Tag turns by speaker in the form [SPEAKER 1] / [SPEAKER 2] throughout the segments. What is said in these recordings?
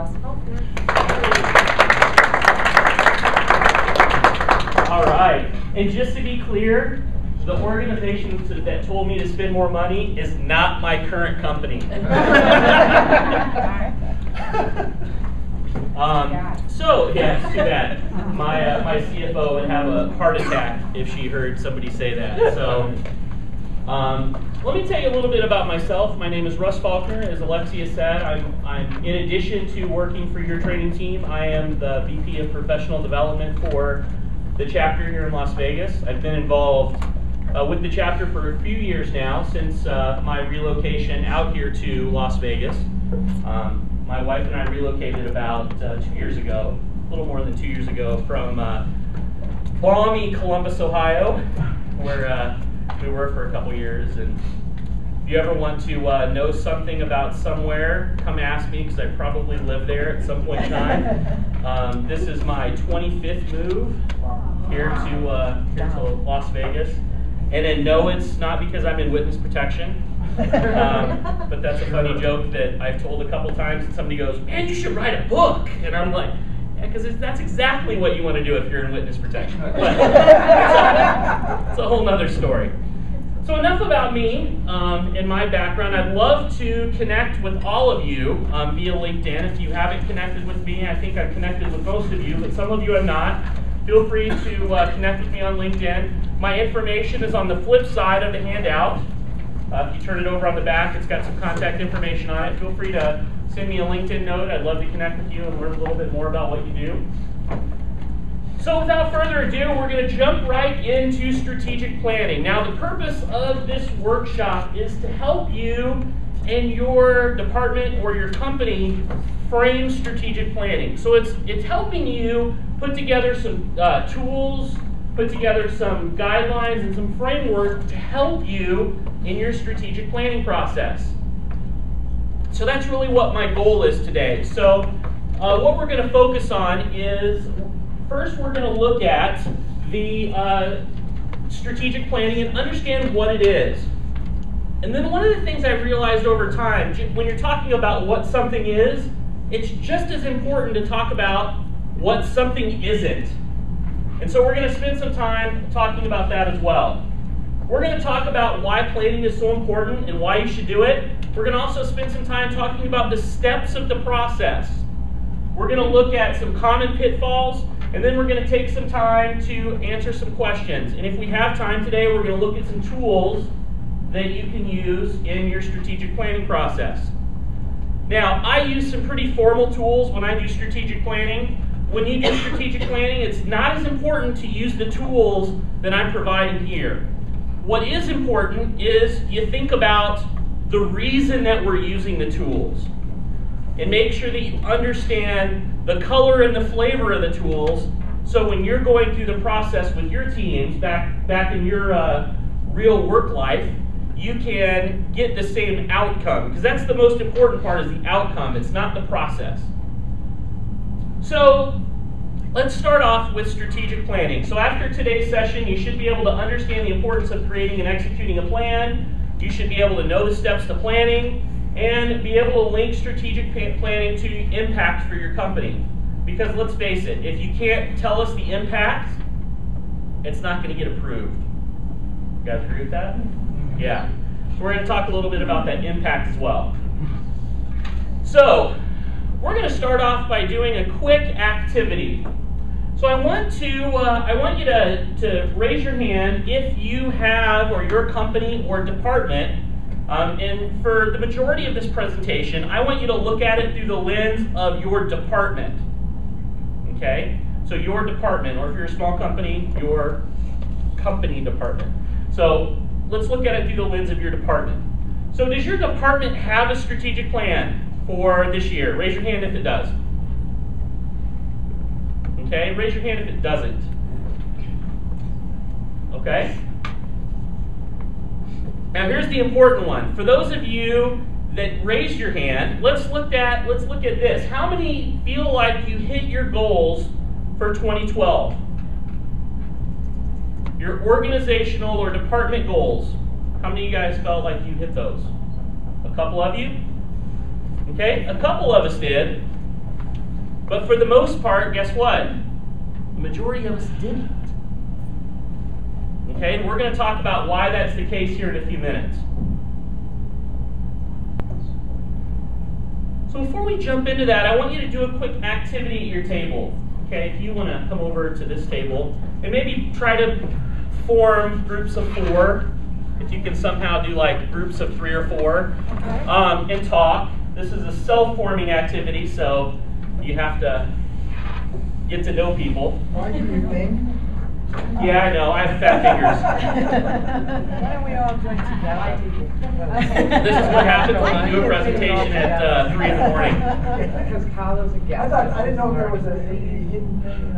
[SPEAKER 1] Russ Faulkner.
[SPEAKER 2] All right, and just to be clear, the organization that told me to spend more money is not my current company. So, yeah, it's too bad. My CFO would have a heart attack if she heard somebody say that. So, let me tell you a little bit about myself. My name is Russ Faulkner. As Alexia said, I'm in addition to working for your training team, I am the VP of Professional Development for the chapter here in Las Vegas. I've been involved with the chapter for a few years now, since my relocation out here to Las Vegas. My wife and I relocated about 2 years ago, a little more than 2 years ago, from balmy Columbus, Ohio, where we were for a couple years. And if you ever want to know something about somewhere, come ask me, because I probably lived there at some point in time. This is my 25th move here to Las Vegas. And then no, it's not because I'm in witness protection. But that's a funny joke that I've told a couple times, and somebody goes, "Man, you should write a book." And I'm like, yeah, because that's exactly what you want to do if you're in witness protection. But it's a whole nother story. So enough about me and my background. I'd love to connect with all of you via LinkedIn. If you haven't connected with me, I think I've connected with most of you, but some of you have not. Feel free to connect with me on LinkedIn. My information is on the flip side of the handout. If you turn it over on the back, it's got some contact information on it. Feel free to send me a LinkedIn note. I'd love to connect with you and learn a little bit more about what you do. So without further ado, we're going to jump right into strategic planning. Now, the purpose of this workshop is to help you and your department or your company frame strategic planning. So it's helping you put together some tools, put together some guidelines and some framework to help you in your strategic planning process. So that's really what my goal is today. So what we're going to focus on is, first we're going to look at the strategic planning and understand what it is. And then one of the things I've realized over time, when you're talking about what something is, it's just as important to talk about what something isn't. And so we're going to spend some time talking about that as well. We're going to talk about why planning is so important and why you should do it. We're going to also spend some time talking about the steps of the process. We're going to look at some common pitfalls, and then we're going to take some time to answer some questions. And if we have time today, we're going to look at some tools that you can use in your strategic planning process. Now, I use some pretty formal tools when I do strategic planning. When you do strategic planning, it's not as important to use the tools that I'm providing here. What is important is you think about the reason that we're using the tools, and make sure that you understand the color and the flavor of the tools, so when you're going through the process with your teams back in your real work life, you can get the same outcome, because that's the most important part, is the outcome. It's not the process. So let's start off with strategic planning. So after today's session, you should be able to understand the importance of creating and executing a plan. You should be able to know the steps to planning and be able to link strategic planning to impact for your company. Because let's face it, if you can't tell us the impact, it's not going to get approved. You guys agree with that? Yeah. So we're going to talk a little bit about that impact as well. So we're going to start off by doing a quick activity. So I want you to raise your hand if you have, or your company or department, and for the majority of this presentation, I want you to look at it through the lens of your department. Okay? So your department, or if you're a small company, your company department. So let's look at it through the lens of your department. So does your department have a strategic plan for this year? Raise your hand if it does. Okay, raise your hand if it doesn't. Okay? Now here's the important one. For those of you that raised your hand, let's look at this. How many feel like you hit your goals for 2012? Your organizational or department goals. How many of you guys felt like you hit those? A couple of you? Okay, a couple of us did. But for the most part, guess what? The majority of us didn't. Okay, and we're going to talk about why that's the case here in a few minutes. So before we jump into that, I want you to do a quick activity at your table. Okay, if you want to come over to this table and maybe try to form groups of 4. If you can somehow do like groups of 3 or 4, and talk. This is a self-forming activity, so you have to get to know people.
[SPEAKER 1] Why do you think?
[SPEAKER 2] Yeah, I know. I have fat fingers.
[SPEAKER 1] Why don't we all join together?
[SPEAKER 2] This is what happens when you do a presentation at 3 in the morning.
[SPEAKER 1] Because Carlos a guest. I didn't know there was a hidden thing.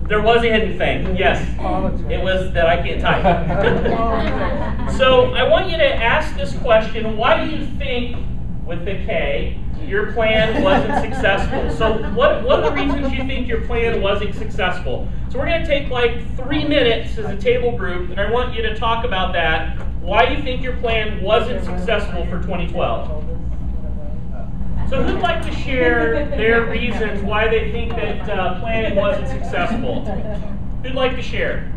[SPEAKER 2] There was a hidden thing, yes. It was that I can't type. So I want you to ask this question: why do you think, with the K, your plan wasn't successful? So what are the reasons you think your plan wasn't successful? So we're going to take like 3 minutes as a table group, and I want you to talk about that, why you think your plan wasn't successful for 2012. So who'd like to share their reasons why they think that planning wasn't successful? Who'd like to share?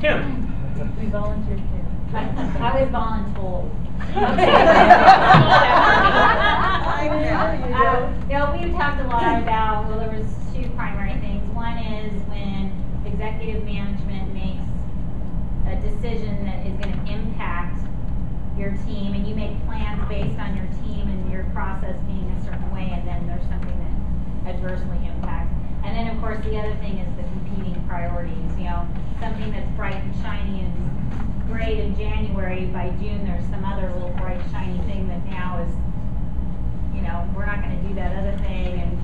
[SPEAKER 2] Kim.
[SPEAKER 3] We volunteered. I was voluntold. We talked a lot about, well, there was 2 primary things. One is when executive management makes a decision that is going to impact your team, and you make plans based on your team and your process being a certain way, and then there's something that adversely impacts. And then, of course, the other thing is the competing priorities. Something that's bright and shiny and great in January, by June there's some other little bright shiny thing that now is, we're not going to do that other thing, and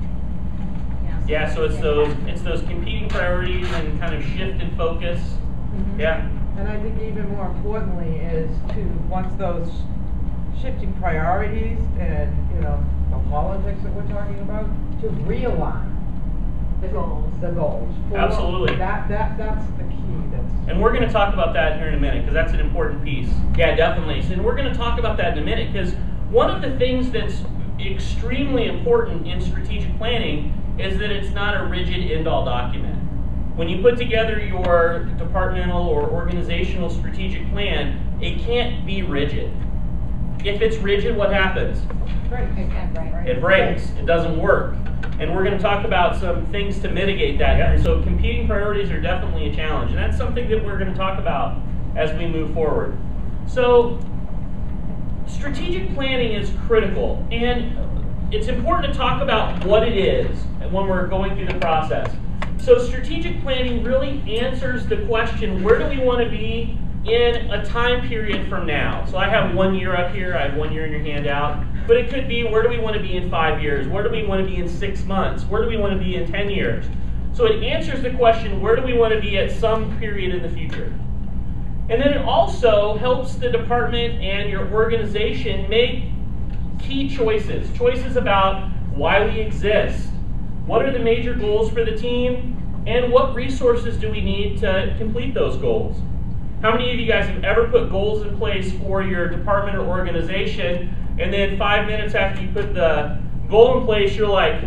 [SPEAKER 2] yeah, so it's those competing priorities and kind of shift in focus. Mm-hmm. Yeah.
[SPEAKER 1] And I think even more importantly is to, once those shifting priorities and the politics that we're talking about, to realign
[SPEAKER 3] the goals.
[SPEAKER 2] Absolutely.
[SPEAKER 1] That's the key.
[SPEAKER 2] And we're going to talk about that here in a minute, because that's an important piece. Yeah, definitely. And we're going to talk about that in a minute, because one of the things that's extremely important in strategic planning is that it's not a rigid end-all document. When you put together your departmental or organizational strategic plan, it can't be rigid. If it's rigid, what happens? It breaks. It doesn't work. And we're going to talk about some things to mitigate that. And so competing priorities are definitely a challenge. And that's something that we're going to talk about as we move forward. So strategic planning is critical. And it's important to talk about what it is when we're going through the process. So strategic planning really answers the question, where do we want to be in a time period from now? So I have 1 year up here, I have 1 year in your handout, but it could be, where do we want to be in 5 years? Where do we want to be in 6 months? Where do we want to be in 10 years? So it answers the question, where do we want to be at some period in the future? And then it also helps the department and your organization make key choices about why we exist. What are the major goals for the team? And what resources do we need to complete those goals? How many of you guys have ever put goals in place for your department or organization, and then 5 minutes after you put the goal in place, you're like,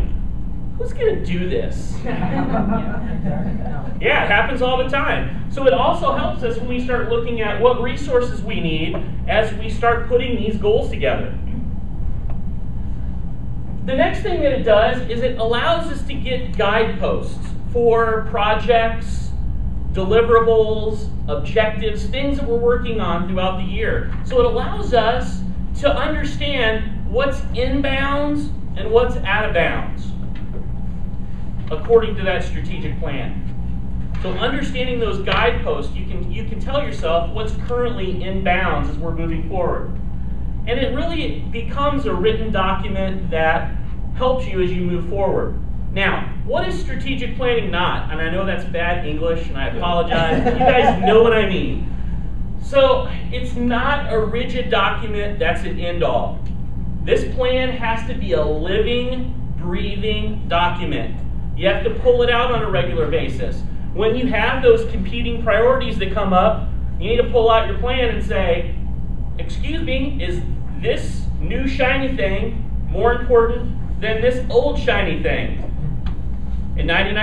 [SPEAKER 2] who's going to do this? Yeah, it happens all the time. So it also helps us when we start looking at what resources we need as we start putting these goals together. The next thing that it does is it allows us to get guideposts for projects, deliverables, objectives, things that we're working on throughout the year. So it allows us to understand what's in bounds and what's out of bounds according to that strategic plan. So understanding those guideposts, you can tell yourself what's currently in bounds as we're moving forward. And it really becomes a written document that helps you as you move forward. Now, what is strategic planning not? And I know that's bad English, and I apologize, but you guys know what I mean. So, it's not a rigid document that's an end-all. This plan has to be a living, breathing document. You have to pull it out on a regular basis. When you have those competing priorities that come up, you need to pull out your plan and say, excuse me, is this new shiny thing more important than this old shiny thing. In 99